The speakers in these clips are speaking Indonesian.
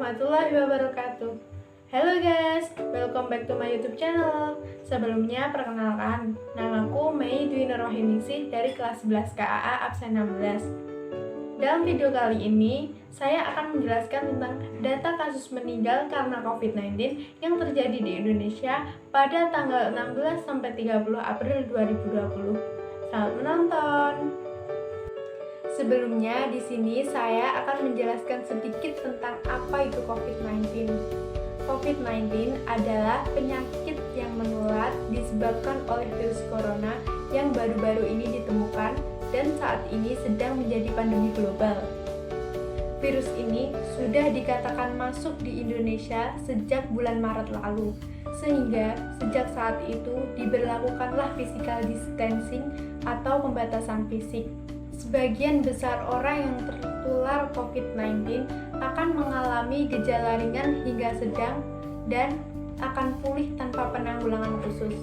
warahmatullahi wabarakatuh. Hello guys, welcome back to my YouTube channel. Sebelumnya perkenalkan, namaku Mei Dwi Nurwahyuningsih dari kelas 11 KAA absen 16. Dalam video kali ini, saya akan menjelaskan tentang data kasus meninggal karena COVID-19 yang terjadi di Indonesia pada tanggal 16 sampai 30 April 2020. Selamat menonton. Sebelumnya, di sini saya akan menjelaskan sedikit tentang apa itu COVID-19. COVID-19 adalah penyakit yang menular disebabkan oleh virus corona yang baru-baru ini ditemukan dan saat ini sedang menjadi pandemi global. Virus ini sudah dikatakan masuk di Indonesia sejak bulan Maret lalu, sehingga sejak saat itu diberlakukanlah physical distancing atau pembatasan fisik. Sebagian besar orang yang tertular COVID-19 akan mengalami gejala ringan hingga sedang dan akan pulih tanpa penanggulangan khusus.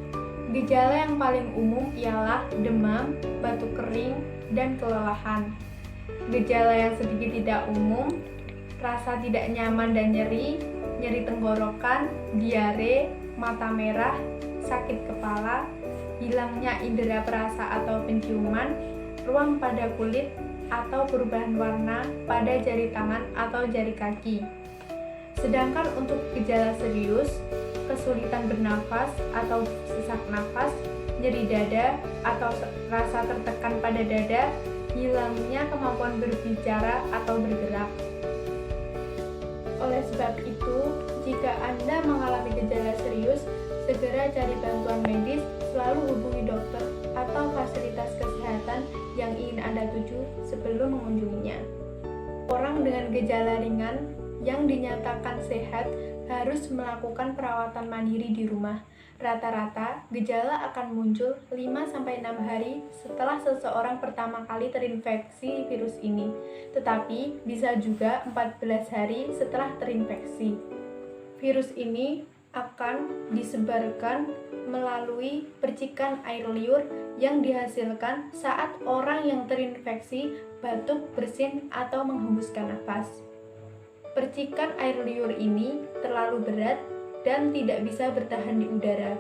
Gejala yang paling umum ialah demam, batuk kering, dan kelelahan. Gejala yang sedikit tidak umum, rasa tidak nyaman dan nyeri, nyeri tenggorokan, diare, mata merah, sakit kepala, hilangnya indera perasa atau penciuman, ruam pada kulit, atau perubahan warna pada jari tangan atau jari kaki. Sedangkan untuk gejala serius, kesulitan bernafas atau sesak nafas, nyeri dada atau rasa tertekan pada dada, hilangnya kemampuan berbicara atau bergerak. Oleh sebab itu, jika Anda mengalami gejala serius, segera cari bantuan medis, selalu hubungi dokter atau fasilitas kesehatan yang ingin Anda tuju sebelum mengunjunginya. Orang dengan gejala ringan yang dinyatakan sehat harus melakukan perawatan mandiri di rumah. Rata-rata, gejala akan muncul 5-6 hari setelah seseorang pertama kali terinfeksi virus ini, tetapi bisa juga 14 hari setelah terinfeksi. Virus ini akan disebarkan melalui percikan air liur yang dihasilkan saat orang yang terinfeksi batuk, bersin, atau menghembuskan nafas. Percikan air liur ini terlalu berat dan tidak bisa bertahan di udara,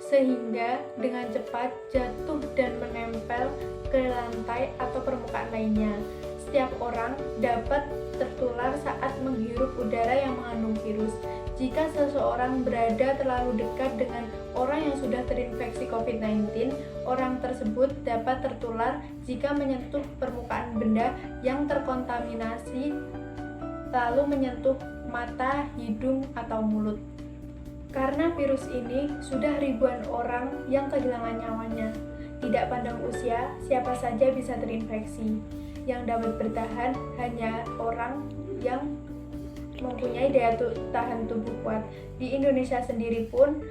sehingga dengan cepat jatuh dan menempel ke lantai atau permukaan lainnya. Setiap orang dapat tertular saat menghirup udara yang mengandung virus. Jika seseorang berada terlalu dekat dengan orang yang sudah terinfeksi COVID-19, orang tersebut dapat tertular jika menyentuh permukaan benda yang terkontaminasi lalu menyentuh mata, hidung, atau mulut. Karena virus ini sudah ribuan orang yang kehilangan nyawanya. Tidak pandang usia, siapa saja bisa terinfeksi. Yang dapat bertahan hanya orang yang mempunyai daya tahan tubuh kuat. Di Indonesia sendiri pun,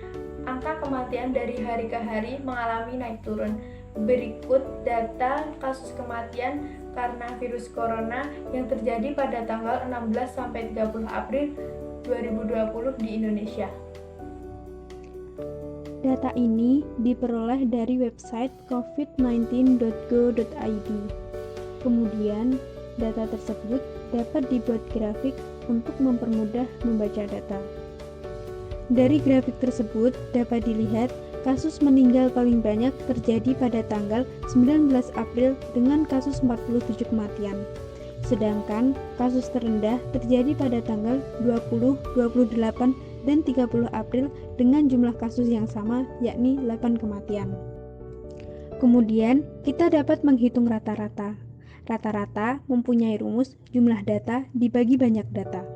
angka kematian dari hari ke hari mengalami naik turun. Berikut data kasus kematian karena virus corona yang terjadi pada tanggal 16 sampai 30 April 2020 di Indonesia. Data ini diperoleh dari website covid19.go.id. Kemudian, data tersebut dapat dibuat grafik untuk mempermudah membaca data. Dari grafik tersebut dapat dilihat kasus meninggal paling banyak terjadi pada tanggal 19 April dengan kasus 47 kematian. Sedangkan kasus terendah terjadi pada tanggal 20, 28, dan 30 April dengan jumlah kasus yang sama yakni 8 kematian. Kemudian kita dapat menghitung rata-rata. Rata-rata mempunyai rumus jumlah data dibagi banyak data.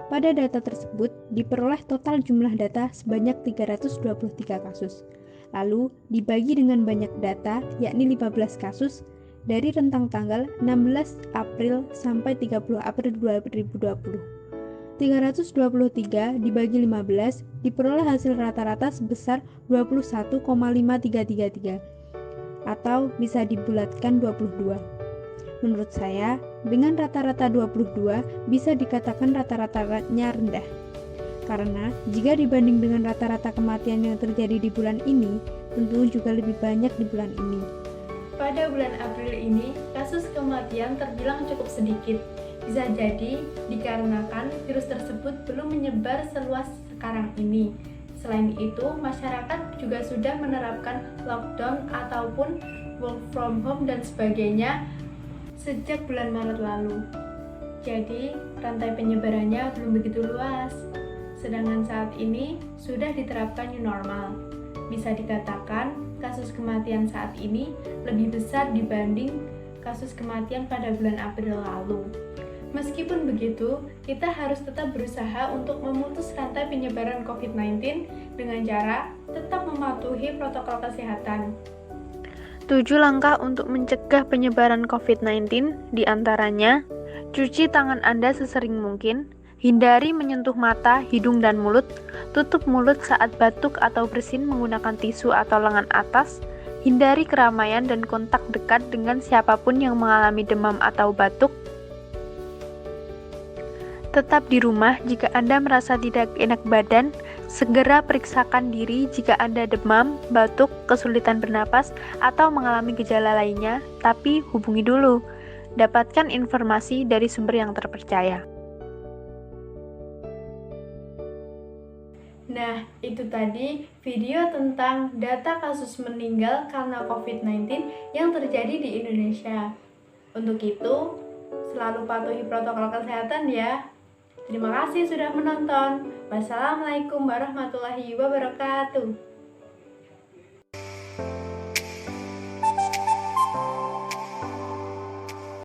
Pada data tersebut diperoleh total jumlah data sebanyak 323 kasus. Lalu dibagi dengan banyak data yakni 15 kasus dari rentang tanggal 16 April sampai 30 April 2020. 323 dibagi 15 diperoleh hasil rata-rata sebesar 21,5333 atau bisa dibulatkan 22. Menurut saya, dengan rata-rata 22 bisa dikatakan rata-ratanya rendah. Karena jika dibanding dengan rata-rata kematian yang terjadi di bulan ini, tentu juga lebih banyak di bulan ini. Pada bulan April ini, kasus kematian terbilang cukup sedikit. Bisa jadi dikarenakan virus tersebut belum menyebar seluas sekarang ini. Selain itu, masyarakat juga sudah menerapkan lockdown ataupun work from home dan sebagainya sejak bulan Maret lalu. Jadi, rantai penyebarannya belum begitu luas. Sedangkan saat ini sudah diterapkan new normal. Bisa dikatakan kasus kematian saat ini lebih besar dibanding kasus kematian pada bulan April lalu. Meskipun begitu, kita harus tetap berusaha untuk memutus rantai penyebaran COVID-19 dengan cara tetap mematuhi protokol kesehatan. 7 langkah untuk mencegah penyebaran COVID-19 diantaranya, cuci tangan Anda sesering mungkin, hindari menyentuh mata, hidung, dan mulut, tutup mulut saat batuk atau bersin menggunakan tisu atau lengan atas, hindari keramaian dan kontak dekat dengan siapapun yang mengalami demam atau batuk. Tetap di rumah jika Anda merasa tidak enak badan, segera periksakan diri jika Anda demam, batuk, kesulitan bernapas, atau mengalami gejala lainnya, tapi hubungi dulu. Dapatkan informasi dari sumber yang terpercaya. Nah, itu tadi video tentang data kasus meninggal karena COVID-19 yang terjadi di Indonesia. Untuk itu, selalu patuhi protokol kesehatan ya. Terima kasih sudah menonton. Wassalamualaikum warahmatullahi wabarakatuh.